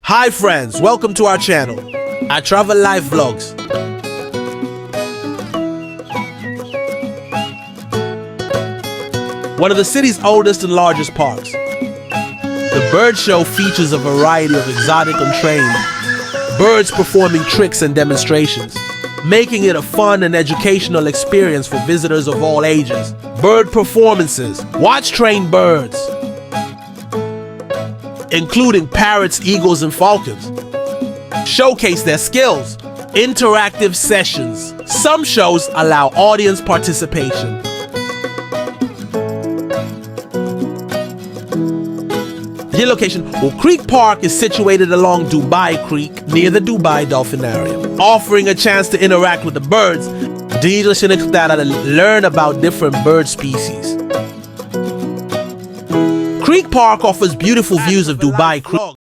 Hi friends, welcome to our channel, I Travel Life Vlogs. One of the city's oldest and largest parks. The bird show features a variety of exotic and trained birds performing tricks and demonstrations, making it a fun and educational experience for visitors of all ages. Bird performances. Watch trained birds, including parrots, eagles, and falcons, showcase their skills. Interactive sessions. Some shows allow audience participation. The location, Creek Park is situated along Dubai Creek near the Dubai Dolphinarium, offering a chance to interact with the birds. Learn about different bird species. Creek Park offers beautiful views of Dubai Creek.